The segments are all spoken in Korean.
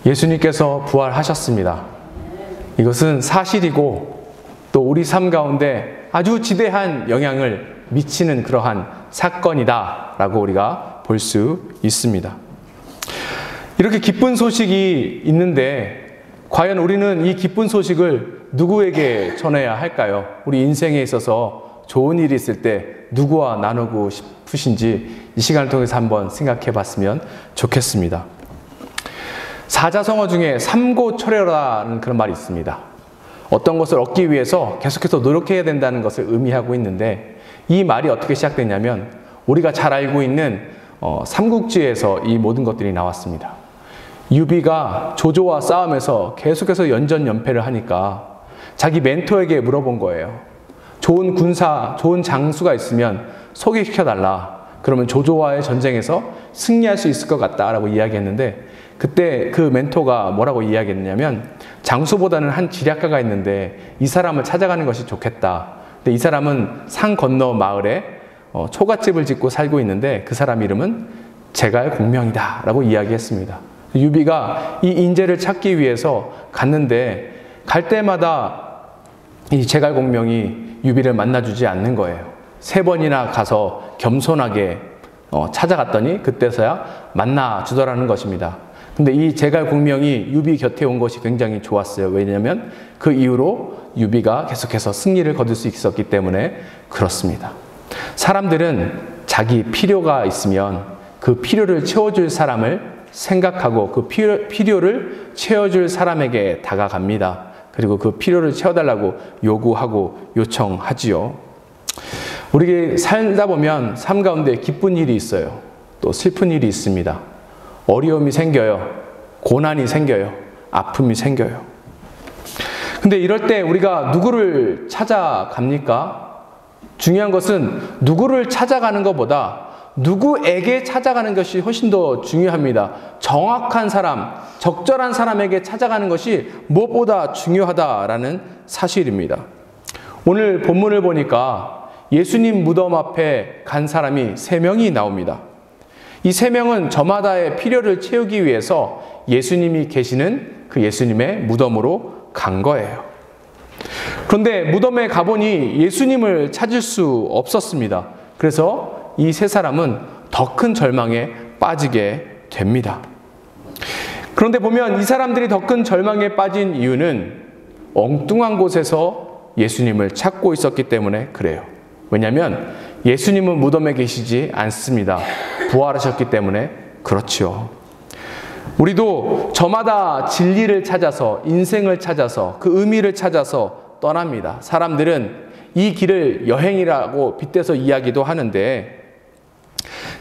예수님께서 부활하셨습니다. 이것은 사실이고 또 우리 삶 가운데 아주 지대한 영향을 미치는 그러한 사건이다 라고 우리가 볼 수 있습니다. 이렇게 기쁜 소식이 있는데 과연 우리는 이 기쁜 소식을 누구에게 전해야 할까요? 우리 인생에 있어서 좋은 일이 있을 때 누구와 나누고 싶으신지 이 시간을 통해서 한번 생각해 봤으면 좋겠습니다. 사자성어 중에 삼고초려라는 그런 말이 있습니다. 어떤 것을 얻기 위해서 계속해서 노력해야 된다는 것을 의미하고 있는데 이 말이 어떻게 시작되냐면 우리가 잘 알고 있는 삼국지에서 이 모든 것들이 나왔습니다. 유비가 조조와 싸움에서 계속해서 연전연패를 하니까 자기 멘토에게 물어본 거예요. 좋은 군사, 좋은 장수가 있으면 소개시켜달라. 그러면 조조와의 전쟁에서 승리할 수 있을 것 같다라고 이야기했는데 그때 그 멘토가 뭐라고 이야기했냐면 장수보다는 한 지략가가 있는데 이 사람을 찾아가는 것이 좋겠다. 근데 이 사람은 산 건너 마을에 초가집을 짓고 살고 있는데 그 사람 이름은 제갈공명이다 라고 이야기했습니다. 유비가 이 인재를 찾기 위해서 갔는데 갈 때마다 이 제갈공명이 유비를 만나주지 않는 거예요. 3번이나 가서 겸손하게 찾아갔더니 그때서야 만나주더라는 것입니다. 근데 이 제갈공명이 유비 곁에 온 것이 굉장히 좋았어요. 왜냐하면 그 이후로 유비가 계속해서 승리를 거둘 수 있었기 때문에 그렇습니다. 사람들은 자기 필요가 있으면 그 필요를 채워줄 사람을 생각하고 그 필요를 채워줄 사람에게 다가갑니다. 그리고 그 필요를 채워달라고 요구하고 요청하지요. 우리 살다 보면 삶 가운데 기쁜 일이 있어요. 또 슬픈 일이 있습니다. 어려움이 생겨요. 고난이 생겨요. 아픔이 생겨요. 근데 이럴 때 우리가 누구를 찾아갑니까? 중요한 것은 누구를 찾아가는 것보다 누구에게 찾아가는 것이 훨씬 더 중요합니다. 정확한 사람, 적절한 사람에게 찾아가는 것이 무엇보다 중요하다라는 사실입니다. 오늘 본문을 보니까 예수님 무덤 앞에 간 사람이 3명이 나옵니다. 이 3명은 저마다의 필요를 채우기 위해서 예수님이 계시는 그 예수님의 무덤으로 간 거예요. 그런데 무덤에 가보니 예수님을 찾을 수 없었습니다. 그래서 이 3사람은 더 큰 절망에 빠지게 됩니다. 그런데 보면 이 사람들이 더 큰 절망에 빠진 이유는 엉뚱한 곳에서 예수님을 찾고 있었기 때문에 그래요. 왜냐하면 예수님은 무덤에 계시지 않습니다. 부활하셨기 때문에 그렇지요. 우리도 저마다 진리를 찾아서 인생을 찾아서 그 의미를 찾아서 떠납니다. 사람들은 이 길을 여행이라고 빗대서 이야기도 하는데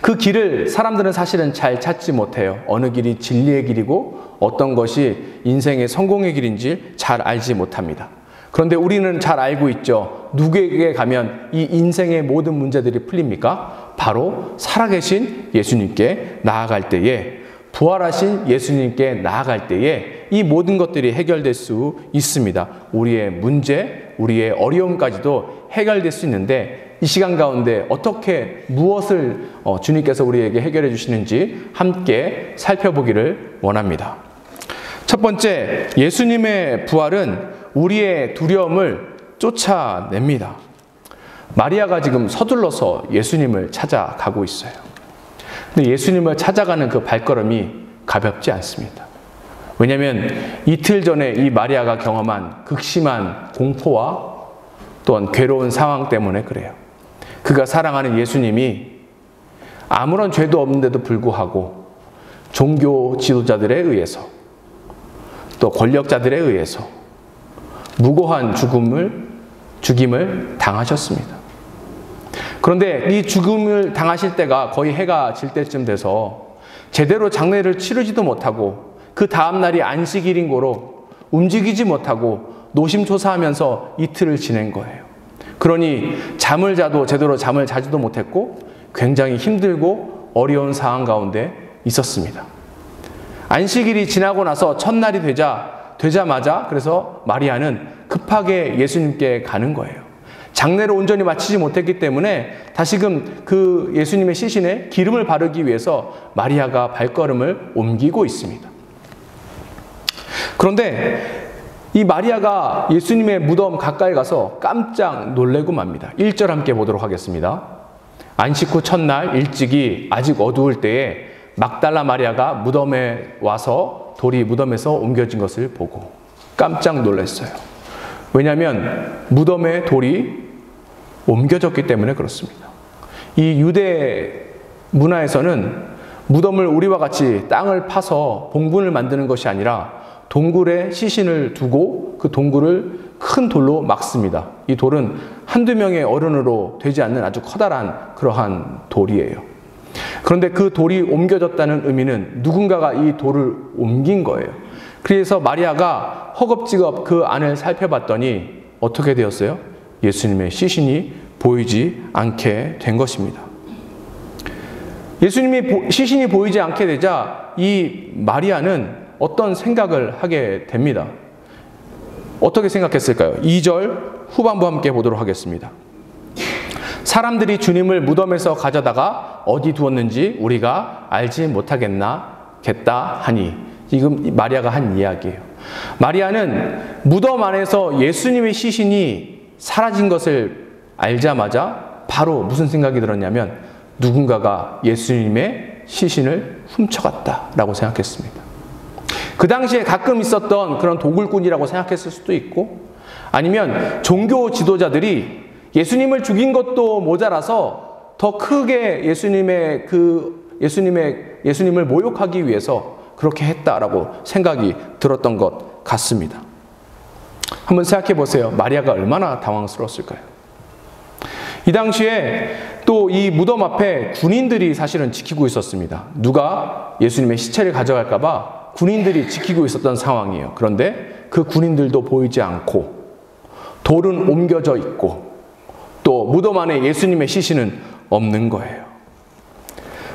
그 길을 사람들은 사실은 잘 찾지 못해요. 어느 길이 진리의 길이고 어떤 것이 인생의 성공의 길인지 잘 알지 못합니다. 그런데 우리는 잘 알고 있죠. 누구에게 가면 이 인생의 모든 문제들이 풀립니까? 바로 살아계신 예수님께 나아갈 때에, 부활하신 예수님께 나아갈 때에 이 모든 것들이 해결될 수 있습니다. 우리의 문제, 우리의 어려움까지도 해결될 수 있는데 이 시간 가운데 어떻게 무엇을 주님께서 우리에게 해결해 주시는지 함께 살펴보기를 원합니다. 첫 번째, 예수님의 부활은 우리의 두려움을 쫓아냅니다. 마리아가 지금 서둘러서 예수님을 찾아가고 있어요. 근데 예수님을 찾아가는 그 발걸음이 가볍지 않습니다. 왜냐하면 이틀 전에 이 마리아가 경험한 극심한 공포와 또한 괴로운 상황 때문에 그래요. 그가 사랑하는 예수님이 아무런 죄도 없는데도 불구하고 종교 지도자들에 의해서 또 권력자들에 의해서 무고한 죽임을 당하셨습니다. 그런데 이 죽음을 당하실 때가 거의 해가 질 때쯤 돼서 제대로 장례를 치르지도 못하고 그 다음날이 안식일인 고로 움직이지 못하고 노심초사하면서 이틀을 지낸 거예요. 그러니 잠을 자도 제대로 잠을 자지도 못했고 굉장히 힘들고 어려운 상황 가운데 있었습니다. 안식일이 지나고 나서 첫날이 되자마자 그래서 마리아는 급하게 예수님께 가는 거예요. 장례를 온전히 마치지 못했기 때문에 다시금 그 예수님의 시신에 기름을 바르기 위해서 마리아가 발걸음을 옮기고 있습니다. 그런데 이 마리아가 예수님의 무덤 가까이 가서 깜짝 놀래고 맙니다. 1절 함께 보도록 하겠습니다. 안식 후 첫날 일찍이 아직 어두울 때에 막달라 마리아가 무덤에 와서 돌이 무덤에서 옮겨진 것을 보고 깜짝 놀랐어요. 왜냐하면 무덤에 돌이 옮겨졌기 때문에 그렇습니다. 이 유대 문화에서는 무덤을 우리와 같이 땅을 파서 봉분을 만드는 것이 아니라 동굴에 시신을 두고 그 동굴을 큰 돌로 막습니다. 이 돌은 한두 명의 어른으로 되지 않는 아주 커다란 그러한 돌이에요. 그런데 그 돌이 옮겨졌다는 의미는 누군가가 이 돌을 옮긴 거예요. 그래서 마리아가 허겁지겁 그 안을 살펴봤더니 어떻게 되었어요? 예수님의 시신이 보이지 않게 된 것입니다. 예수님이 시신이 보이지 않게 되자 이 마리아는 어떤 생각을 하게 됩니다. 어떻게 생각했을까요? 2절 후반부 함께 보도록 하겠습니다. 사람들이 주님을 무덤에서 가져다가 어디 두었는지 우리가 알지 못하겠다 하니, 지금 마리아가 한 이야기예요. 마리아는 무덤 안에서 예수님의 시신이 사라진 것을 알자마자 바로 무슨 생각이 들었냐면 누군가가 예수님의 시신을 훔쳐갔다라고 생각했습니다. 그 당시에 가끔 있었던 그런 도굴꾼이라고 생각했을 수도 있고, 아니면 종교 지도자들이 예수님을 죽인 것도 모자라서 더 크게 예수님을 모욕하기 위해서 그렇게 했다라고 생각이 들었던 것 같습니다. 한번 생각해 보세요. 마리아가 얼마나 당황스러웠을까요? 이 당시에 또 이 무덤 앞에 군인들이 사실은 지키고 있었습니다. 누가 예수님의 시체를 가져갈까 봐 군인들이 지키고 있었던 상황이에요. 그런데 그 군인들도 보이지 않고 돌은 옮겨져 있고 또 무덤 안에 예수님의 시신은 없는 거예요.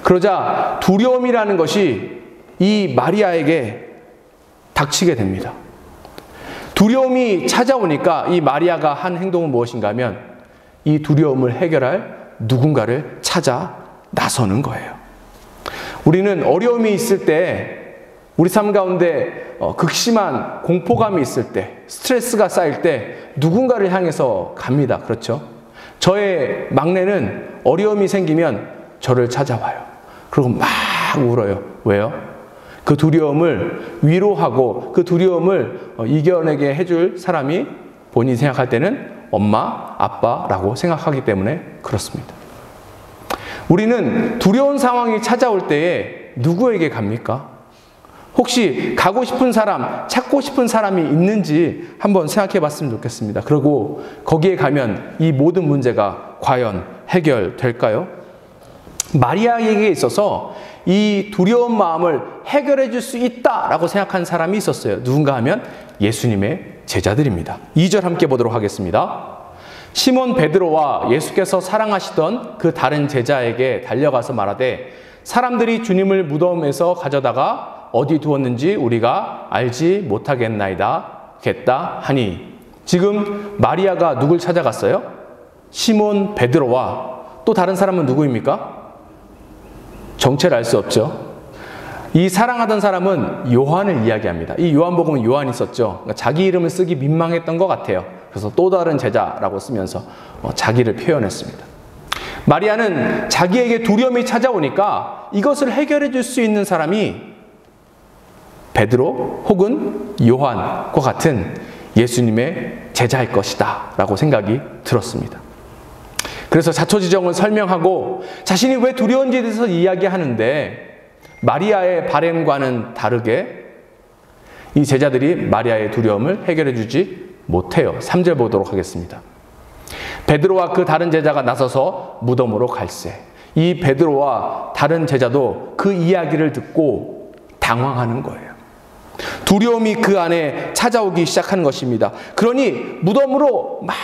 그러자 두려움이라는 것이 이 마리아에게 닥치게 됩니다. 두려움이 찾아오니까 이 마리아가 한 행동은 무엇인가 하면 이 두려움을 해결할 누군가를 찾아 나서는 거예요. 우리는 어려움이 있을 때, 우리 삶 가운데 극심한 공포감이 있을 때, 스트레스가 쌓일 때 누군가를 향해서 갑니다. 그렇죠? 저의 막내는 어려움이 생기면 저를 찾아와요. 그리고 막 울어요. 왜요? 그 두려움을 위로하고 그 두려움을 이겨내게 해줄 사람이 본인이 생각할 때는 엄마, 아빠라고 생각하기 때문에 그렇습니다. 우리는 두려운 상황이 찾아올 때에 누구에게 갑니까? 혹시 가고 싶은 사람, 찾고 싶은 사람이 있는지 한번 생각해 봤으면 좋겠습니다. 그리고 거기에 가면 이 모든 문제가 과연 해결될까요? 마리아에게 있어서 이 두려운 마음을 해결해 줄 수 있다라고 생각한 사람이 있었어요. 누군가 하면 예수님의 제자들입니다. 2절 함께 보도록 하겠습니다. 시몬 베드로와 예수께서 사랑하시던 그 다른 제자에게 달려가서 말하되 사람들이 주님을 무덤에서 가져다가 어디 두었는지 우리가 알지 못하겠나이다 하니, 지금 마리아가 누굴 찾아갔어요? 시몬 베드로와 또 다른 사람은 누구입니까? 정체를 알 수 없죠. 이 사랑하던 사람은 요한을 이야기합니다. 이 요한복음은 요한이 있었죠. 그러니까 자기 이름을 쓰기 민망했던 것 같아요. 그래서 또 다른 제자라고 쓰면서 자기를 표현했습니다. 마리아는 자기에게 두려움이 찾아오니까 이것을 해결해 줄 수 있는 사람이 베드로 혹은 요한과 같은 예수님의 제자일 것이다 라고 생각이 들었습니다. 그래서 자초지종을 설명하고 자신이 왜 두려운지에 대해서 이야기하는데, 마리아의 바램과는 다르게 이 제자들이 마리아의 두려움을 해결해 주지 못해요. 3절 보도록 하겠습니다. 베드로와 그 다른 제자가 나서서 무덤으로 갈새. 이 베드로와 다른 제자도 그 이야기를 듣고 당황하는 거예요. 두려움이 그 안에 찾아오기 시작하는 것입니다. 그러니 무덤으로 막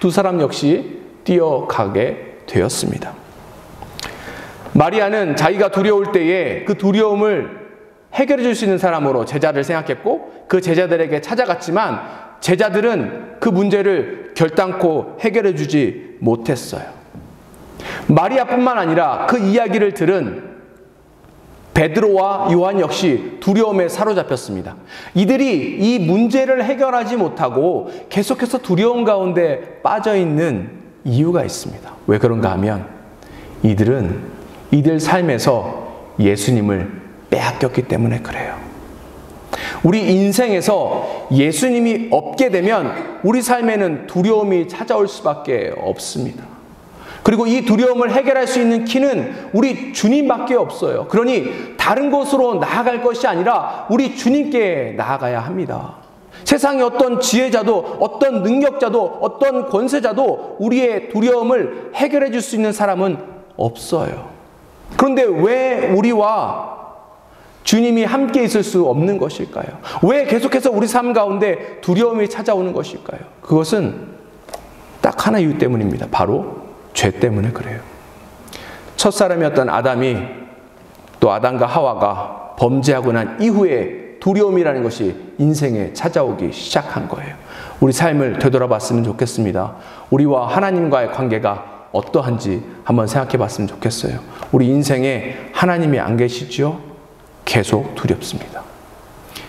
두 사람 역시 뛰어가게 되었습니다. 마리아는 자기가 두려울 때에 그 두려움을 해결해 줄 수 있는 사람으로 제자를 생각했고 그 제자들에게 찾아갔지만 제자들은 그 문제를 결단코 해결해 주지 못했어요. 마리아뿐만 아니라 그 이야기를 들은 베드로와 요한 역시 두려움에 사로잡혔습니다. 이들이 이 문제를 해결하지 못하고 계속해서 두려움 가운데 빠져있는 이유가 있습니다. 왜 그런가 하면 이들은 이들 삶에서 예수님을 빼앗겼기 때문에 그래요. 우리 인생에서 예수님이 없게 되면 우리 삶에는 두려움이 찾아올 수밖에 없습니다. 그리고 이 두려움을 해결할 수 있는 키는 우리 주님밖에 없어요. 그러니 다른 곳으로 나아갈 것이 아니라 우리 주님께 나아가야 합니다. 세상의 어떤 지혜자도, 어떤 능력자도, 어떤 권세자도 우리의 두려움을 해결해 줄 수 있는 사람은 없어요. 그런데 왜 우리와 주님이 함께 있을 수 없는 것일까요? 왜 계속해서 우리 삶 가운데 두려움이 찾아오는 것일까요? 그것은 딱 하나 이유 때문입니다. 바로 죄 때문에 그래요. 첫사람이었던 아담이 또 아담과 하와가 범죄하고 난 이후에 두려움이라는 것이 인생에 찾아오기 시작한 거예요. 우리 삶을 되돌아봤으면 좋겠습니다. 우리와 하나님과의 관계가 어떠한지 한번 생각해 봤으면 좋겠어요. 우리 인생에 하나님이 안 계시죠? 계속 두렵습니다.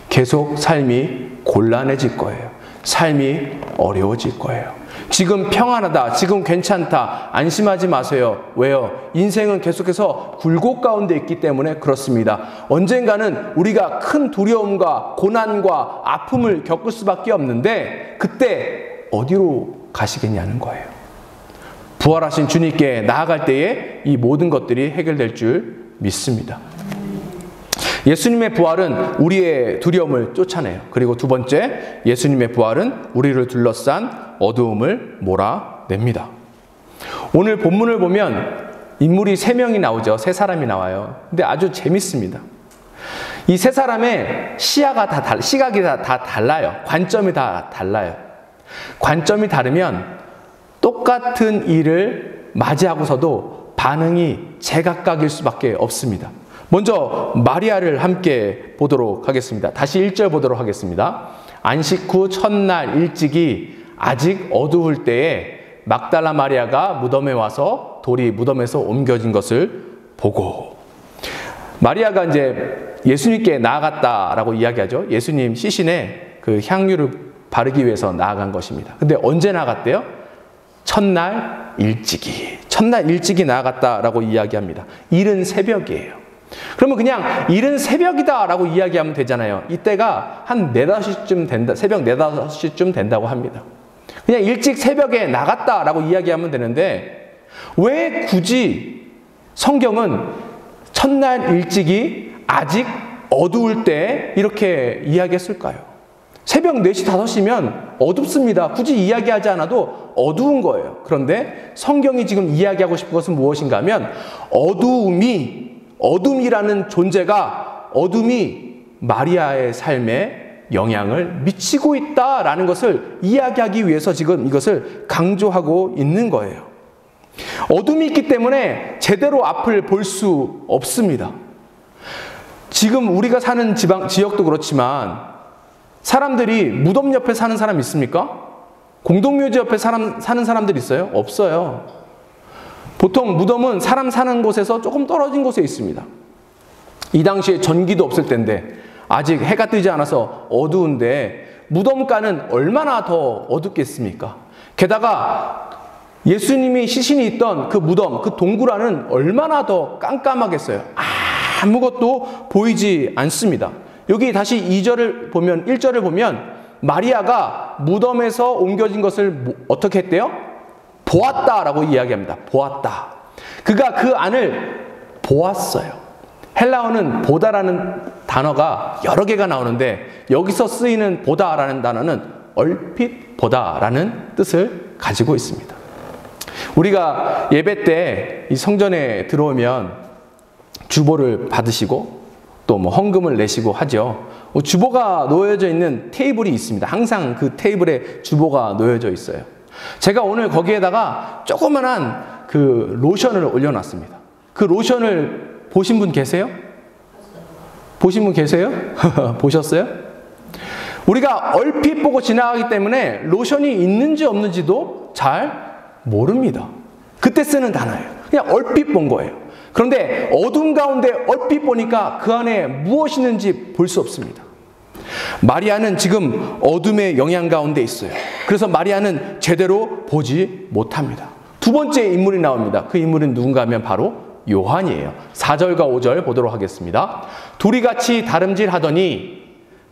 계속 삶이 곤란해질 거예요. 삶이 어려워질 거예요. 지금 평안하다, 지금 괜찮다, 안심하지 마세요. 왜요? 인생은 계속해서 굴곡 가운데 있기 때문에 그렇습니다. 언젠가는 우리가 큰 두려움과 고난과 아픔을 겪을 수밖에 없는데 그때 어디로 가시겠냐는 거예요. 부활하신 주님께 나아갈 때에 이 모든 것들이 해결될 줄 믿습니다. 예수님의 부활은 우리의 두려움을 쫓아내요. 그리고 두 번째, 예수님의 부활은 우리를 둘러싼 어두움을 몰아냅니다. 오늘 본문을 보면 인물이 3명이 나오죠. 3사람이 나와요. 근데 아주 재밌습니다. 이 3사람의 시각이 다 달라요. 관점이 다 달라요. 관점이 다르면 똑같은 일을 맞이하고서도 반응이 제각각일 수밖에 없습니다. 먼저 마리아를 함께 보도록 하겠습니다. 다시 1절 보도록 하겠습니다. 안식 후 첫날 일찍이 아직 어두울 때에 막달라 마리아가 무덤에 와서 돌이 무덤에서 옮겨진 것을 보고, 마리아가 이제 예수님께 나아갔다라고 이야기하죠. 예수님 시신에 그 향유를 바르기 위해서 나아간 것입니다. 근데 언제 나아갔대요? 첫날 일찍이 나아갔다라고 이야기합니다. 이른 새벽이에요. 그러면 그냥 이른 새벽이다라고 이야기하면 되잖아요. 이때가 한 4, 5시쯤 된다, 새벽 4, 5시쯤 된다고 합니다. 그냥 일찍 새벽에 나갔다라고 이야기하면 되는데 왜 굳이 성경은 첫날 일찍이 아직 어두울 때 이렇게 이야기했을까요? 새벽 4시, 5시면 어둡습니다. 굳이 이야기하지 않아도 어두운 거예요. 그런데 성경이 지금 이야기하고 싶은 것은 무엇인가 하면 어둠이라는 존재가, 어둠이 마리아의 삶에 영향을 미치고 있다라는 것을 이야기하기 위해서 지금 이것을 강조하고 있는 거예요. 어둠이 있기 때문에 제대로 앞을 볼 수 없습니다. 지금 우리가 사는 지역도 그렇지만 사람들이 무덤 옆에 사는 사람 있습니까? 공동묘지 옆에 사는 사람들 있어요? 없어요. 보통 무덤은 사람 사는 곳에서 조금 떨어진 곳에 있습니다. 이 당시에 전기도 없을 때인데 아직 해가 뜨지 않아서 어두운데 무덤가는 얼마나 더 어둡겠습니까? 게다가 예수님이 시신이 있던 그 무덤, 그 동굴안은 얼마나 더 깜깜하겠어요. 아무것도 보이지 않습니다. 여기 다시 1절을 보면 마리아가 무덤에서 옮겨진 것을 어떻게 했대요? 보았다라고 이야기합니다. 보았다. 그가 그 안을 보았어요. 헬라어는 보다라는 단어가 여러 개가 나오는데 여기서 쓰이는 보다라는 단어는 얼핏 보다라는 뜻을 가지고 있습니다. 우리가 예배 때 이 성전에 들어오면 주보를 받으시고 또 뭐 헌금을 내시고 하죠. 주보가 놓여져 있는 테이블이 있습니다. 항상 그 테이블에 주보가 놓여져 있어요. 제가 오늘 거기에다가 조그만한 그 로션을 올려놨습니다. 그 로션을 보신 분 계세요? 보신 분 계세요? 보셨어요? 우리가 얼핏 보고 지나가기 때문에 로션이 있는지 없는지도 잘 모릅니다. 그때 쓰는 단어예요. 그냥 얼핏 본 거예요. 그런데 어둠 가운데 얼핏 보니까 그 안에 무엇이 있는지 볼 수 없습니다. 마리아는 지금 어둠의 영향 가운데 있어요. 그래서 마리아는 제대로 보지 못합니다. 두 번째 인물이 나옵니다. 그 인물은 누군가 하면 바로 요한이에요. 4절과 5절 보도록 하겠습니다. 둘이 같이 다름질하더니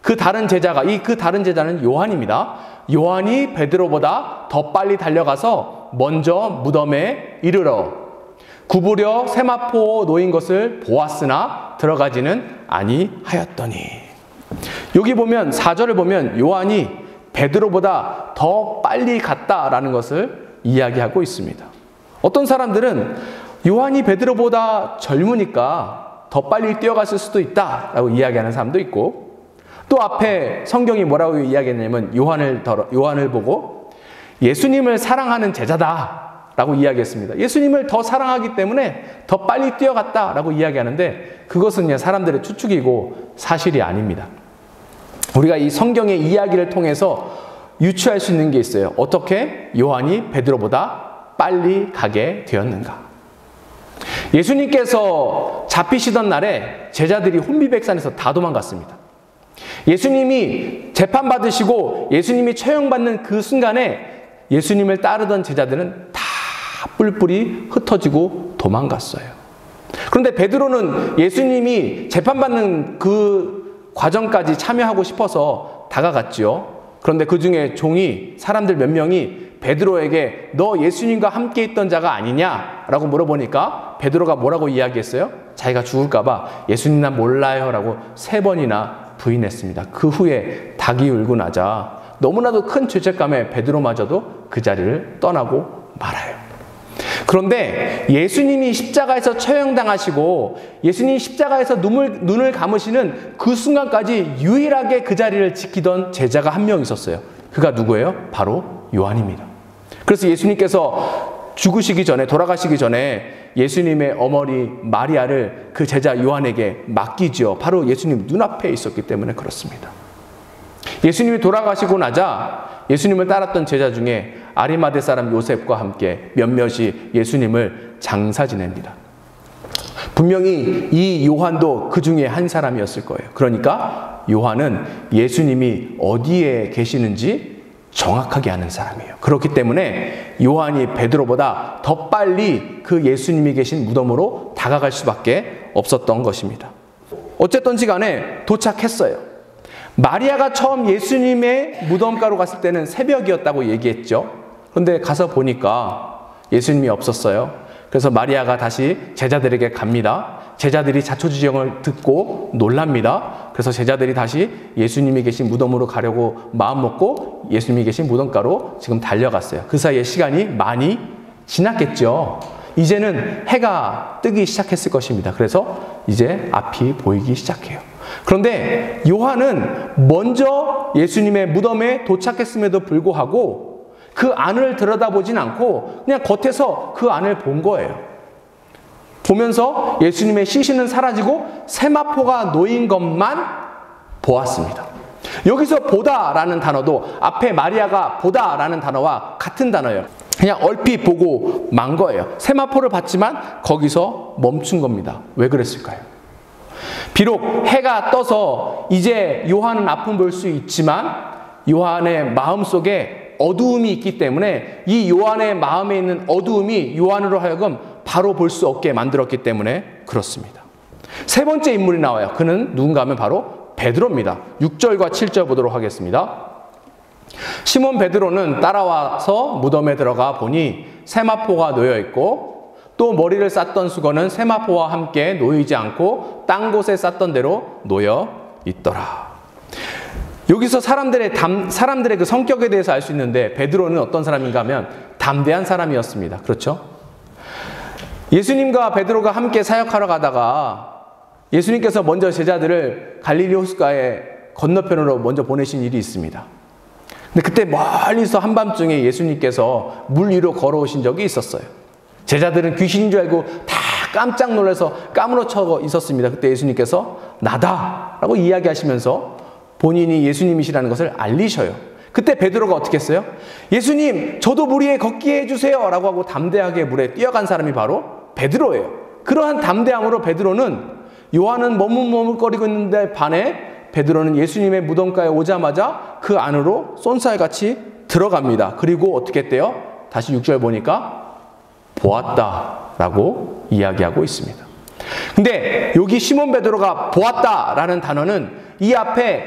그 다른 제자는 요한입니다. 요한이 베드로보다 더 빨리 달려가서 먼저 무덤에 이르러 구부려 세마포 놓인 것을 보았으나 들어가지는 아니하였더니. 여기 보면 4절을 보면 요한이 베드로보다 더 빨리 갔다라는 것을 이야기하고 있습니다. 어떤 사람들은 요한이 베드로보다 젊으니까 더 빨리 뛰어갔을 수도 있다라고 이야기하는 사람도 있고, 또 앞에 성경이 뭐라고 이야기했냐면 요한을 보고 예수님을 사랑하는 제자다라고 이야기했습니다. 예수님을 더 사랑하기 때문에 더 빨리 뛰어갔다라고 이야기하는데 그것은 그냥 사람들의 추측이고 사실이 아닙니다. 우리가 이 성경의 이야기를 통해서 유추할 수 있는 게 있어요. 어떻게 요한이 베드로보다 빨리 가게 되었는가? 예수님께서 잡히시던 날에 제자들이 혼비백산에서 다 도망갔습니다. 예수님이 재판받으시고 예수님이 처형받는 그 순간에 예수님을 따르던 제자들은 다 뿔뿔이 흩어지고 도망갔어요. 그런데 베드로는 예수님이 재판받는 그 과정까지 참여하고 싶어서 다가갔지요. 그런데 그 중에 종이 사람들 몇 명이 베드로에게 너 예수님과 함께 있던 자가 아니냐라고 물어보니까 베드로가 뭐라고 이야기했어요? 자기가 죽을까 봐 예수님 난 몰라요 라고 3번이나 부인했습니다. 그 후에 닭이 울고 나자 너무나도 큰 죄책감에 베드로마저도 그 자리를 떠나고 말아요. 그런데 예수님이 십자가에서 처형당하시고 예수님이 십자가에서 눈을 감으시는 그 순간까지 유일하게 그 자리를 지키던 제자가 한 명 있었어요. 그가 누구예요? 바로 요한입니다. 그래서 예수님께서 돌아가시기 전에 예수님의 어머니 마리아를 그 제자 요한에게 맡기지요. 바로 예수님 눈앞에 있었기 때문에 그렇습니다. 예수님이 돌아가시고 나자 예수님을 따랐던 제자 중에 아리마대 사람 요셉과 함께 몇몇이 예수님을 장사 지냅니다. 분명히 이 요한도 그 중에 한 사람이었을 거예요. 그러니까 요한은 예수님이 어디에 계시는지 정확하게 아는 사람이에요. 그렇기 때문에 요한이 베드로보다 더 빨리 그 예수님이 계신 무덤으로 다가갈 수밖에 없었던 것입니다. 어쨌든지 간에 도착했어요. 마리아가 처음 예수님의 무덤가로 갔을 때는 새벽이었다고 얘기했죠. 그런데 가서 보니까 예수님이 없었어요. 그래서 마리아가 다시 제자들에게 갑니다. 제자들이 자초지종을 듣고 놀랍니다. 그래서 제자들이 다시 예수님이 계신 무덤으로 가려고 마음먹고 예수님이 계신 무덤가로 지금 달려갔어요. 그 사이에 시간이 많이 지났겠죠. 이제는 해가 뜨기 시작했을 것입니다. 그래서 이제 앞이 보이기 시작해요. 그런데 요한은 먼저 예수님의 무덤에 도착했음에도 불구하고 그 안을 들여다보진 않고 그냥 겉에서 그 안을 본 거예요. 보면서 예수님의 시신은 사라지고 세마포가 놓인 것만 보았습니다. 여기서 보다라는 단어도 앞에 마리아가 보다라는 단어와 같은 단어예요. 그냥 얼핏 보고 만 거예요. 세마포를 봤지만 거기서 멈춘 겁니다. 왜 그랬을까요? 비록 해가 떠서 이제 요한은 앞은 볼 수 있지만 요한의 마음속에 어두움이 있기 때문에 이 요한의 마음에 있는 어두움이 요한으로 하여금 바로 볼 수 없게 만들었기 때문에 그렇습니다. 세 번째 인물이 나와요. 그는 누군가 하면 바로 베드로입니다. 6절과 7절 보도록 하겠습니다. 시몬 베드로는 따라와서 무덤에 들어가 보니 세마포가 놓여 있고 또 머리를 쌌던 수건은 세마포와 함께 놓이지 않고 딴 곳에 쌌던 대로 놓여 있더라. 여기서 사람들의 그 성격에 대해서 알 수 있는데 베드로는 어떤 사람인가 하면 담대한 사람이었습니다. 그렇죠? 예수님과 베드로가 함께 사역하러 가다가 예수님께서 먼저 제자들을 갈릴리 호숫가의 건너편으로 먼저 보내신 일이 있습니다. 근데 그때 멀리서 한밤중에 예수님께서 물 위로 걸어오신 적이 있었어요. 제자들은 귀신인 줄 알고 다 깜짝 놀라서 까무러쳐 있었습니다. 그때 예수님께서 나다 라고 이야기하시면서 본인이 예수님이시라는 것을 알리셔요. 그때 베드로가 어떻게 했어요? 예수님 저도 물 위에 걷게 해주세요 라고 하고 담대하게 물에 뛰어간 사람이 바로 베드로예요. 그러한 담대함으로 베드로는 요한은 머뭇머뭇거리고 있는데 반해 베드로는 예수님의 무덤가에 오자마자 그 안으로 쏜살같이 들어갑니다. 그리고 어떻게 했대요? 다시 6절 보니까 보았다라고 이야기하고 있습니다. 근데 여기 시몬 베드로가 보았다라는 단어는 이 앞에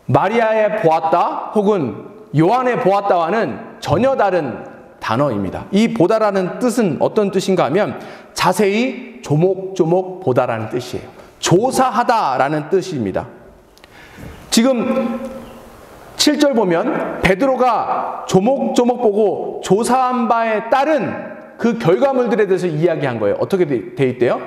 마리아의 보았다 혹은 요한의 보았다와는 전혀 다른 단어입니다. 이 보다라는 뜻은 어떤 뜻인가 하면 자세히 조목조목 보다라는 뜻이에요. 조사하다라는 뜻입니다. 지금 7절 보면 베드로가 조목조목 보고 조사한 바에 따른 그 결과물들에 대해서 이야기한 거예요. 어떻게 돼 있대요?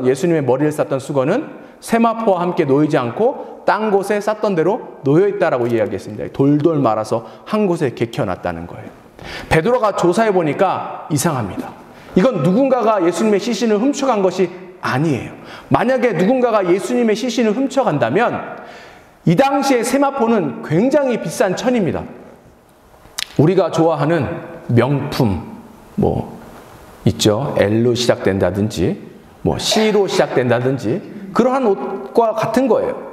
예수님의 머리를 쌌던 수건은 세마포와 함께 놓이지 않고 딴 곳에 쌌던 대로 놓여 있다라고 이야기했습니다. 돌돌 말아서 한 곳에 개켜놨다는 거예요. 베드로가 조사해 보니까 이상합니다. 이건 누군가가 예수님의 시신을 훔쳐간 것이 아니에요. 만약에 누군가가 예수님의 시신을 훔쳐간다면 이 당시에 세마포는 굉장히 비싼 천입니다. 우리가 좋아하는 명품 있죠. L로 시작된다든지 C로 시작된다든지 그러한 옷과 같은 거예요.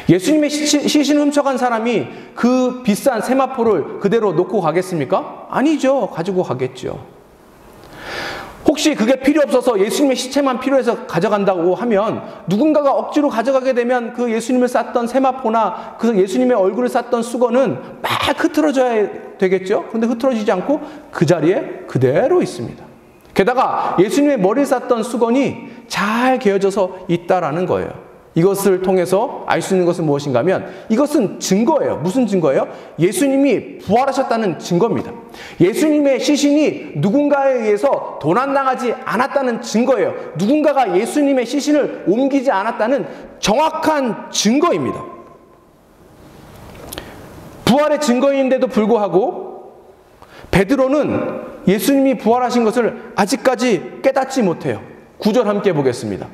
예수님의 시신을 훔쳐간 사람이 그 비싼 세마포를 그대로 놓고 가겠습니까? 아니죠. 가지고 가겠죠. 혹시 그게 필요 없어서 예수님의 시체만 필요해서 가져간다고 하면 누군가가 억지로 가져가게 되면 그 예수님을 쌌던 세마포나 그 예수님의 얼굴을 쌌던 수건은 막 흐트러져야 되겠죠. 그런데 흐트러지지 않고 그 자리에 그대로 있습니다. 게다가 예수님의 머리를 쌌던 수건이 잘 개어져서 있다라는 거예요. 이것을 통해서 알 수 있는 것은 무엇인가 하면 이것은 증거예요. 무슨 증거예요? 예수님이 부활하셨다는 증거입니다. 예수님의 시신이 누군가에 의해서 도난당하지 않았다는 증거예요. 누군가가 예수님의 시신을 옮기지 않았다는 정확한 증거입니다. 부활의 증거인데도 불구하고 베드로는 예수님이 부활하신 것을 아직까지 깨닫지 못해요. 9절 함께 보겠습니다.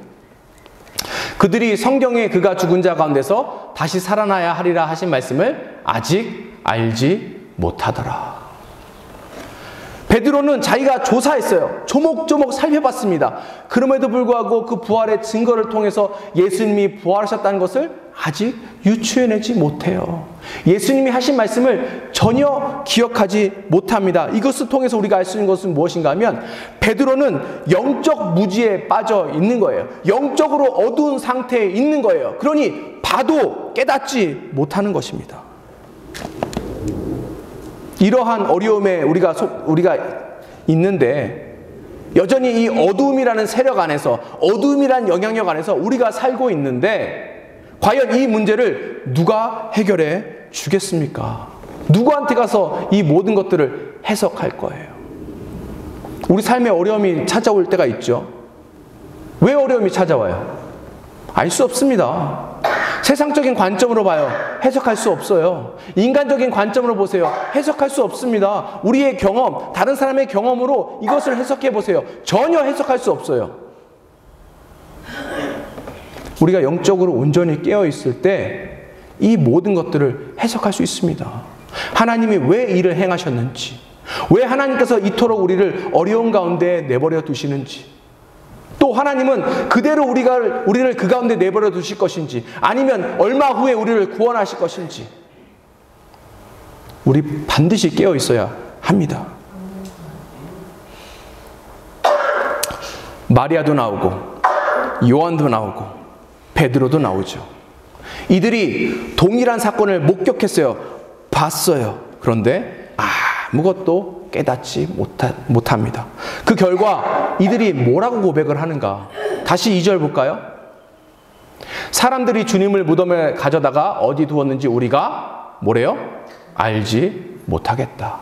그들이 성경에 그가 죽은 자 가운데서 다시 살아나야 하리라 하신 말씀을 아직 알지 못하더라. 베드로는 자기가 조사했어요. 조목조목 살펴봤습니다. 그럼에도 불구하고 그 부활의 증거를 통해서 예수님이 부활하셨다는 것을 아직 유추해내지 못해요. 예수님이 하신 말씀을 전혀 기억하지 못합니다. 이것을 통해서 우리가 알 수 있는 것은 무엇인가 하면 베드로는 영적 무지에 빠져 있는 거예요. 영적으로 어두운 상태에 있는 거예요. 그러니 봐도 깨닫지 못하는 것입니다. 이러한 어려움에 우리가 있는데 여전히 이 어두움이라는 세력 안에서 어두움이라는 영향력 안에서 우리가 살고 있는데 과연 이 문제를 누가 해결해 주겠습니까? 누구한테 가서 이 모든 것들을 해석할 거예요? 우리 삶에 어려움이 찾아올 때가 있죠. 왜 어려움이 찾아와요? 알 수 없습니다. 세상적인 관점으로 봐요. 해석할 수 없어요. 인간적인 관점으로 보세요. 해석할 수 없습니다. 우리의 경험, 다른 사람의 경험으로 이것을 해석해 보세요. 전혀 해석할 수 없어요. 우리가 영적으로 온전히 깨어 있을 때 이 모든 것들을 해석할 수 있습니다. 하나님이 왜 이를 행하셨는지, 왜 하나님께서 이토록 우리를 어려운 가운데 내버려 두시는지, 또 하나님은 그대로 우리를 그 가운데 내버려 두실 것인지, 아니면 얼마 후에 우리를 구원하실 것인지, 우리 반드시 깨어 있어야 합니다. 마리아도 나오고 요한도 나오고 베드로도 나오죠. 이들이 동일한 사건을 목격했어요. 봤어요. 그런데 아무것도 깨닫지 못합니다. 그 결과 이들이 뭐라고 고백을 하는가? 다시 2절 볼까요? 사람들이 주님을 무덤에 가져다가 어디 두었는지 우리가 뭐래요? 알지 못하겠다.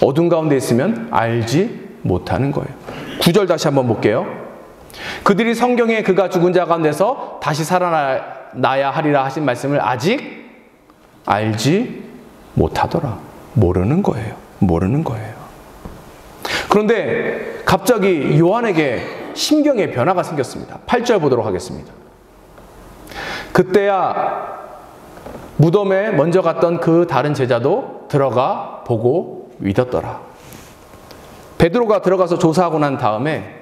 어둠 가운데 있으면 알지 못하는 거예요. 9절 다시 한번 볼게요. 그들이 성경에 그가 죽은 자 가운데서 다시 살아나야 하리라 하신 말씀을 아직 알지 못하더라. 모르는 거예요. 모르는 거예요. 그런데 갑자기 요한에게 심경의 변화가 생겼습니다. 8절 보도록 하겠습니다. 그때야 무덤에 먼저 갔던 그 다른 제자도 들어가 보고 믿었더라. 베드로가 들어가서 조사하고 난 다음에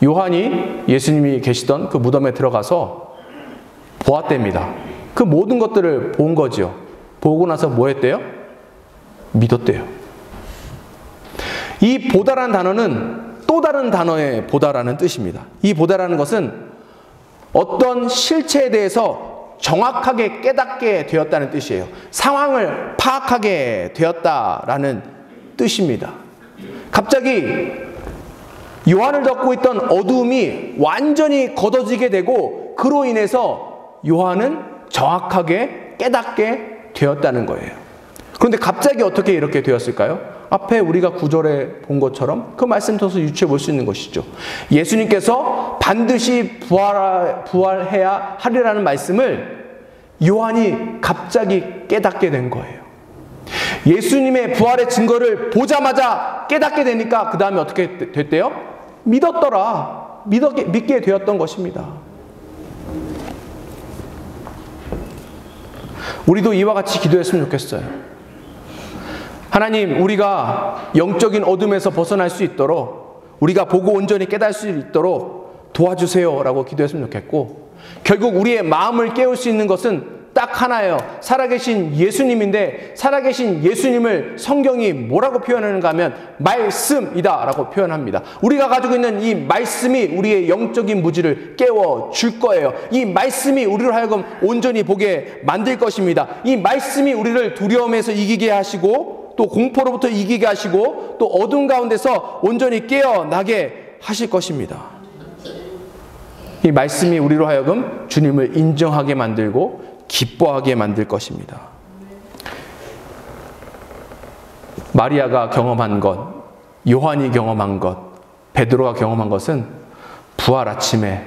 요한이 예수님이 계시던 그 무덤에 들어가서 보았답니다. 그 모든 것들을 본 거지요. 보고 나서 뭐 했대요? 믿었대요. 이 보다라는 단어는 또 다른 단어의 보다라는 뜻입니다. 이 보다라는 것은 어떤 실체에 대해서 정확하게 깨닫게 되었다는 뜻이에요. 상황을 파악하게 되었다라는 뜻입니다. 갑자기 요한을 덮고 있던 어두움이 완전히 걷어지게 되고 그로 인해서 요한은 정확하게 깨닫게 되었다는 거예요. 그런데 갑자기 어떻게 이렇게 되었을까요? 앞에 우리가 구절에 본 것처럼 그 말씀 통해서 유추해 볼 수 있는 것이죠. 예수님께서 반드시 부활해야 하리라는 말씀을 요한이 갑자기 깨닫게 된 거예요. 예수님의 부활의 증거를 보자마자 깨닫게 되니까 그 다음에 어떻게 됐대요? 믿었더라. 믿게 되었던 것입니다. 우리도 이와 같이 기도했으면 좋겠어요. 하나님, 우리가 영적인 어둠에서 벗어날 수 있도록, 우리가 보고 온전히 깨달을 수 있도록 도와주세요 라고 기도했으면 좋겠고, 결국 우리의 마음을 깨울 수 있는 것은 딱 하나예요. 살아계신 예수님인데, 살아계신 예수님을 성경이 뭐라고 표현하는가 하면 말씀이다 라고 표현합니다. 우리가 가지고 있는 이 말씀이 우리의 영적인 무지를 깨워줄 거예요. 이 말씀이 우리를 하여금 온전히 보게 만들 것입니다. 이 말씀이 우리를 두려움에서 이기게 하시고, 또 공포로부터 이기게 하시고, 또 어둠 가운데서 온전히 깨어나게 하실 것입니다. 이 말씀이 우리로 하여금 주님을 인정하게 만들고 기뻐하게 만들 것입니다. 마리아가 경험한 것, 요한이 경험한 것, 베드로가 경험한 것은 부활 아침에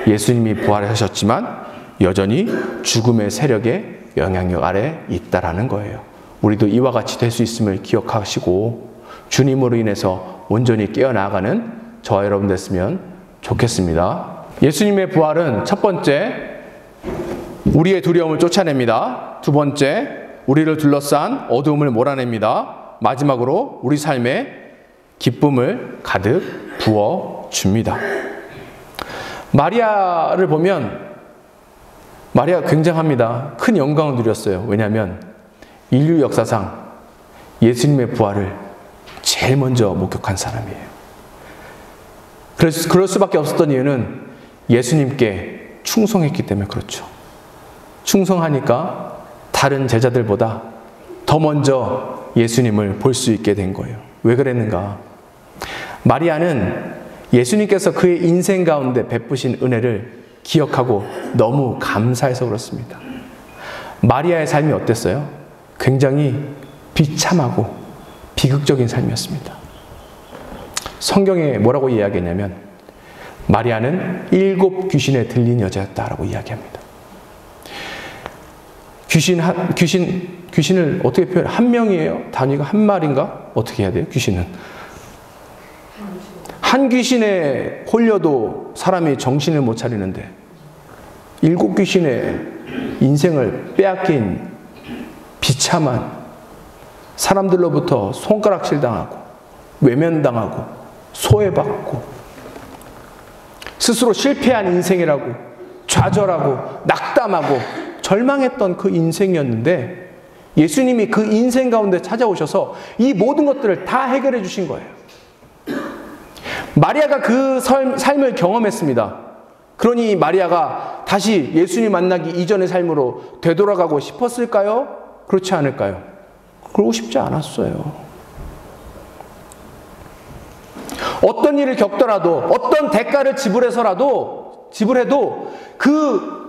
예수님이 부활하셨지만 여전히 죽음의 세력의 영향력 아래 있다라는 거예요. 우리도 이와 같이 될 수 있음을 기억하시고 주님으로 인해서 온전히 깨어나가는 저와 여러분 됐으면 좋겠습니다. 예수님의 부활은 첫 번째, 우리의 두려움을 쫓아냅니다. 두 번째, 우리를 둘러싼 어두움을 몰아냅니다. 마지막으로 우리 삶에 기쁨을 가득 부어줍니다. 마리아를 보면 마리아가 굉장합니다. 큰 영광을 누렸어요. 왜냐하면 인류 역사상 예수님의 부활을 제일 먼저 목격한 사람이에요. 그래서 그럴 수밖에 없었던 이유는 예수님께 충성했기 때문에 그렇죠. 충성하니까 다른 제자들보다 더 먼저 예수님을 볼 수 있게 된 거예요. 왜 그랬는가? 마리아는 예수님께서 그의 인생 가운데 베푸신 은혜를 기억하고 너무 감사해서 그렇습니다. 마리아의 삶이 어땠어요? 굉장히 비참하고 비극적인 삶이었습니다. 성경에 뭐라고 이야기했냐면 마리아는 7 귀신에 들린 여자였다라고 이야기합니다. 귀신을 어떻게 표현해요? 한 명이에요? 단위가 한 마리인가? 어떻게 해야 돼요? 귀신은 한 귀신에 홀려도 사람이 정신을 못 차리는데 7 귀신의 인생을 빼앗긴 비참한 사람들로부터 손가락질 당하고 외면당하고 소외받고 스스로 실패한 인생이라고 좌절하고 낙담하고 절망했던 그 인생이었는데 예수님이 그 인생 가운데 찾아오셔서 이 모든 것들을 다 해결해 주신 거예요. 마리아가 그 삶을 경험했습니다. 그러니 마리아가 다시 예수님 만나기 이전의 삶으로 되돌아가고 싶었을까요? 그렇지 않을까요? 그러고 싶지 않았어요. 어떤 일을 겪더라도, 어떤 대가를 지불해도 그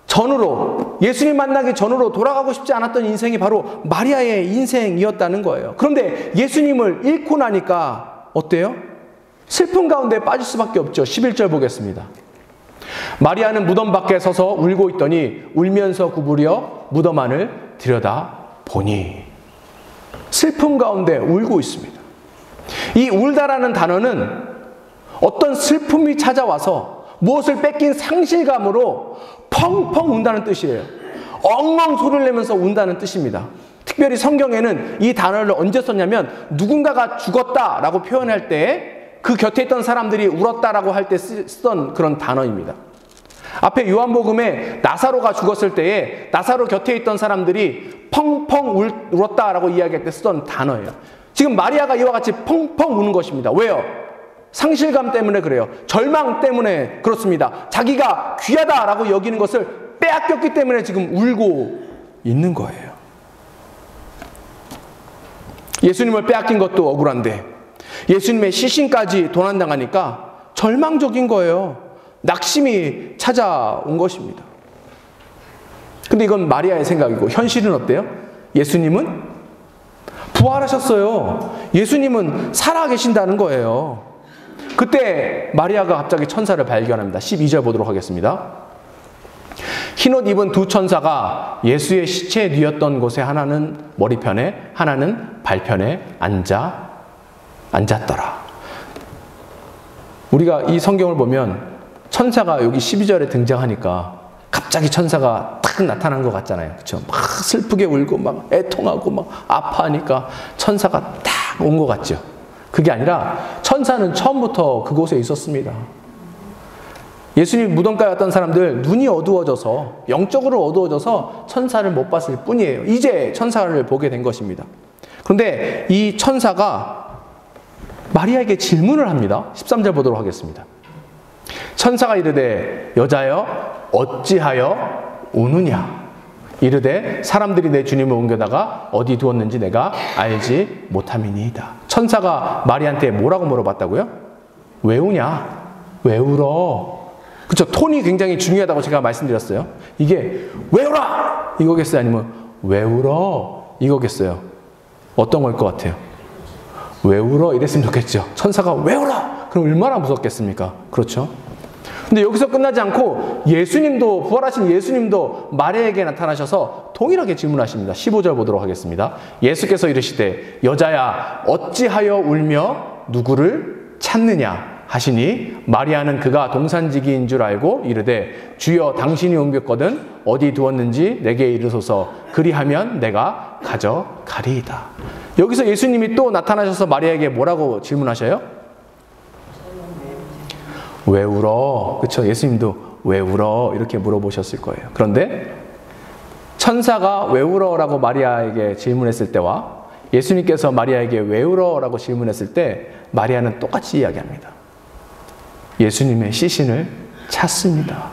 전으로, 예수님 만나기 전으로 돌아가고 싶지 않았던 인생이 바로 마리아의 인생이었다는 거예요. 그런데 예수님을 잃고 나니까 어때요? 슬픔 가운데 빠질 수밖에 없죠. 11절 보겠습니다. 마리아는 무덤 밖에 서서 울고 있더니 울면서 구부려 무덤 안을 들여다보니, 슬픔 가운데 울고 있습니다. 이 울다라는 단어는 어떤 슬픔이 찾아와서 무엇을 뺏긴 상실감으로 펑펑 운다는 뜻이에요. 엉엉 소리를 내면서 운다는 뜻입니다. 특별히 성경에는 이 단어를 언제 썼냐면 누군가가 죽었다라고 표현할 때 그 곁에 있던 사람들이 울었다라고 할 때 쓰던 그런 단어입니다. 앞에 요한복음에 나사로가 죽었을 때에 나사로 곁에 있던 사람들이 펑펑 울었다라고 이야기할 때 쓰던 단어예요. 지금 마리아가 이와 같이 펑펑 우는 것입니다. 왜요? 상실감 때문에 그래요. 절망 때문에 그렇습니다. 자기가 귀하다라고 여기는 것을 빼앗겼기 때문에 지금 울고 있는 거예요. 예수님을 빼앗긴 것도 억울한데 예수님의 시신까지 도난당하니까 절망적인 거예요. 낙심이 찾아온 것입니다. 근데 이건 마리아의 생각이고 현실은 어때요? 예수님은 부활하셨어요. 예수님은 살아계신다는 거예요. 그때 마리아가 갑자기 천사를 발견합니다. 12절 보도록 하겠습니다. 흰옷 입은 두 천사가 예수의 시체에 뉘었던 곳에 하나는 머리편에 하나는 발편에 앉았더라. 우리가 이 성경을 보면 천사가 여기 12절에 등장하니까 갑자기 천사가 탁 나타난 것 같잖아요. 그렇죠? 막 슬프게 울고 막 애통하고 막 아파하니까 천사가 딱 온 것 같죠. 그게 아니라 천사는 처음부터 그곳에 있었습니다. 예수님 무덤가에 왔던 사람들 눈이 어두워져서 영적으로 어두워져서 천사를 못 봤을 뿐이에요. 이제 천사를 보게 된 것입니다. 그런데 이 천사가 마리아에게 질문을 합니다. 13절 보도록 하겠습니다. 천사가 이르되 여자여 어찌하여 우느냐 이르되 사람들이 내 주님을 옮겨다가 어디 두었는지 내가 알지 못함이니이다. 천사가 마리아한테 뭐라고 물어봤다고요? 왜 우냐? 왜 울어? 그쵸? 톤이 굉장히 중요하다고 제가 말씀드렸어요. 이게 왜 울어? 이거겠어요? 아니면 왜 울어? 이거겠어요? 어떤 걸 것 같아요? 왜 울어? 이랬으면 좋겠죠. 천사가 왜 울어? 그럼 얼마나 무섭겠습니까? 그렇죠? 근데 여기서 끝나지 않고 예수님도, 부활하신 예수님도 마리아에게 나타나셔서 동일하게 질문하십니다. 15절 보도록 하겠습니다. 예수께서 이르시되 여자야 어찌하여 울며 누구를 찾느냐 하시니 마리아는 그가 동산지기인 줄 알고 이르되 주여 당신이 옮겼거든 어디 두었는지 내게 이르소서 그리하면 내가 가져가리이다. 여기서 예수님이 또 나타나셔서 마리아에게 뭐라고 질문하셔요? 왜 울어? 그렇죠? 예수님도 왜 울어? 이렇게 물어보셨을 거예요. 그런데 천사가 왜 울어? 라고 마리아에게 질문했을 때와 예수님께서 마리아에게 왜 울어? 라고 질문했을 때 마리아는 똑같이 이야기합니다. 예수님의 시신을 찾습니다.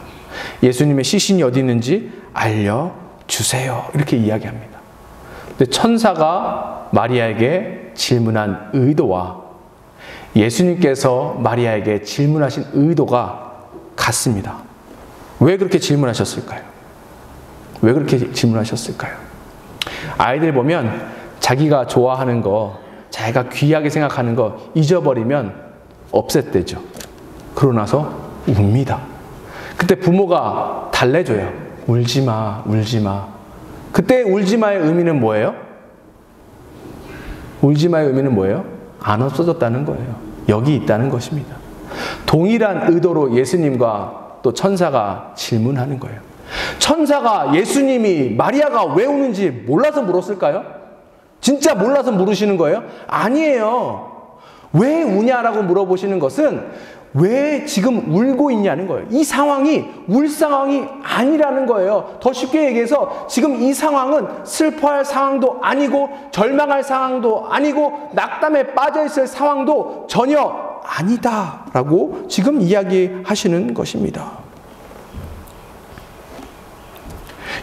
예수님의 시신이 어디 있는지 알려주세요. 이렇게 이야기합니다. 근데 천사가 마리아에게 질문한 의도와 예수님께서 마리아에게 질문하신 의도가 같습니다. 왜 그렇게 질문하셨을까요? 왜 그렇게 질문하셨을까요? 아이들 보면 자기가 좋아하는 거, 자기가 귀하게 생각하는 거 잊어버리면 없앴대죠. 그러고 나서 웁니다. 그때 부모가 달래줘요. 울지 마, 울지 마. 그때 울지 마의 의미는 뭐예요? 울지 마의 의미는 뭐예요? 안 없어졌다는 거예요. 여기 있다는 것입니다. 동일한 의도로 예수님과 또 천사가 질문하는 거예요. 천사가 예수님이 마리아가 왜 우는지 몰라서 물었을까요? 진짜 몰라서 물으시는 거예요? 아니에요. 왜 우냐라고 물어보시는 것은 왜 지금 울고 있냐는 거예요. 이 상황이 울 상황이 아니라는 거예요. 더 쉽게 얘기해서 지금 이 상황은 슬퍼할 상황도 아니고 절망할 상황도 아니고 낙담에 빠져있을 상황도 전혀 아니다라고 지금 이야기하시는 것입니다.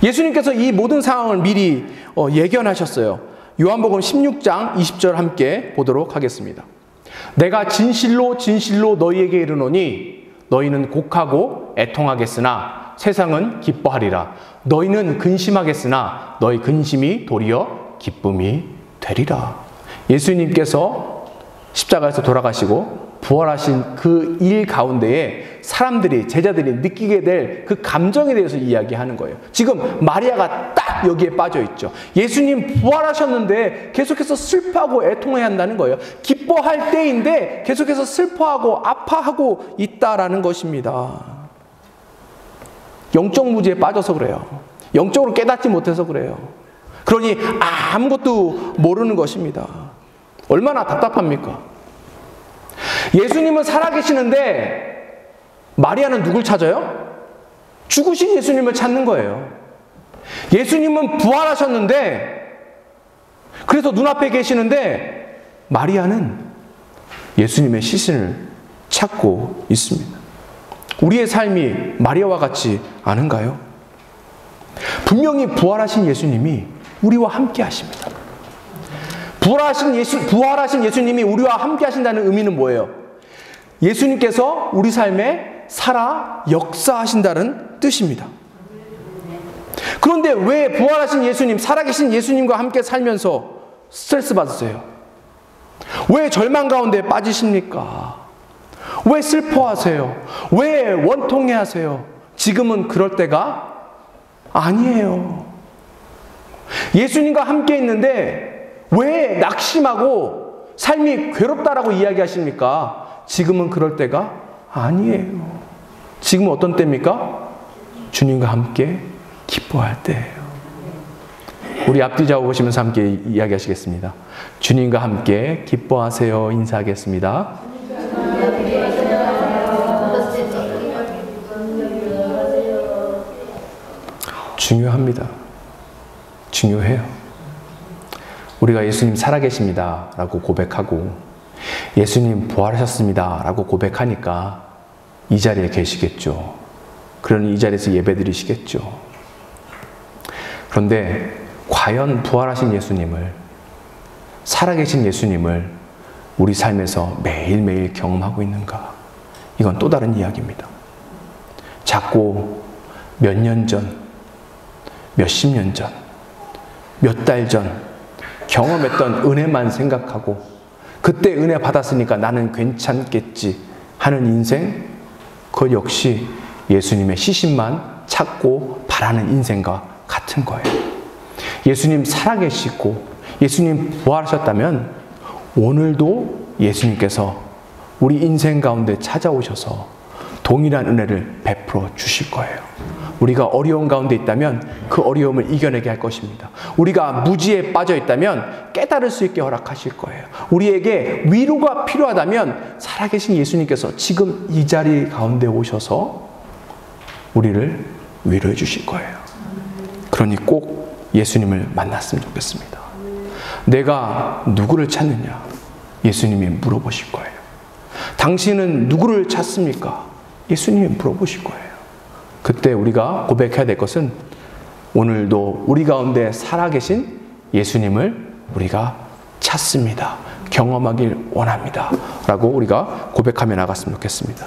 예수님께서 이 모든 상황을 미리 예견하셨어요. 요한복음 16장 20절 함께 보도록 하겠습니다. 내가 진실로 진실로 너희에게 이르노니 너희는 곡하고 애통하겠으나 세상은 기뻐하리라. 너희는 근심하겠으나 너희 근심이 도리어 기쁨이 되리라. 예수님께서 십자가에서 돌아가시고 부활하신 그 일 가운데에 사람들이, 제자들이 느끼게 될 그 감정에 대해서 이야기하는 거예요. 지금 마리아가 딱 여기에 빠져 있죠. 예수님 부활하셨는데 계속해서 슬퍼하고 애통해야 한다는 거예요. 기뻐할 때인데 계속해서 슬퍼하고 아파하고 있다라는 것입니다. 영적 무지에 빠져서 그래요. 영적으로 깨닫지 못해서 그래요. 그러니 아무것도 모르는 것입니다. 얼마나 답답합니까? 예수님은 살아계시는데 마리아는 누굴 찾아요? 죽으신 예수님을 찾는 거예요. 예수님은 부활하셨는데 그래서 눈앞에 계시는데 마리아는 예수님의 시신을 찾고 있습니다. 우리의 삶이 마리아와 같지 않은가요? 분명히 부활하신 예수님이 우리와 함께 하십니다. 부활하신 예수님이 우리와 함께 하신다는 의미는 뭐예요? 예수님께서 우리 삶에 살아 역사하신다는 뜻입니다. 그런데 왜 부활하신 예수님, 살아계신 예수님과 함께 살면서 스트레스 받으세요? 왜 절망 가운데 빠지십니까? 왜 슬퍼하세요? 왜 원통해하세요? 지금은 그럴 때가 아니에요. 예수님과 함께 있는데 왜 낙심하고 삶이 괴롭다라고 이야기하십니까? 지금은 그럴 때가 아니에요. 지금은 어떤 때입니까? 주님과 함께 기뻐할 때예요. 우리 앞뒤 좌우 보시면서 함께 이야기하시겠습니다. 주님과 함께 기뻐하세요. 인사하겠습니다. 중요합니다. 중요해요. 우리가 예수님 살아계십니다 라고 고백하고 예수님 부활하셨습니다 라고 고백하니까 이 자리에 계시겠죠. 그러니 이 자리에서 예배드리시겠죠. 그런데 과연 부활하신 예수님을, 살아계신 예수님을 우리 삶에서 매일매일 경험하고 있는가? 이건 또 다른 이야기입니다. 자꾸 몇 년 전, 몇십 년 전, 몇 달 전 경험했던 은혜만 생각하고 그때 은혜 받았으니까 나는 괜찮겠지 하는 인생, 그것 역시 예수님의 시신만 찾고 바라는 인생과 같은 거예요. 예수님 살아계시고 예수님 부활하셨다면 오늘도 예수님께서 우리 인생 가운데 찾아오셔서 동일한 은혜를 베풀어 주실 거예요. 우리가 어려운 가운데 있다면 그 어려움을 이겨내게 할 것입니다. 우리가 무지에 빠져 있다면 깨달을 수 있게 허락하실 거예요. 우리에게 위로가 필요하다면 살아계신 예수님께서 지금 이 자리 가운데 오셔서 우리를 위로해 주실 거예요. 그러니 꼭 예수님을 만났으면 좋겠습니다. 내가 누구를 찾느냐? 예수님이 물어보실 거예요. 당신은 누구를 찾습니까? 예수님이 물어보실 거예요. 그때 우리가 고백해야 될 것은 오늘도 우리 가운데 살아계신 예수님을 우리가 찾습니다. 경험하길 원합니다. 라고 우리가 고백하며 나갔으면 좋겠습니다.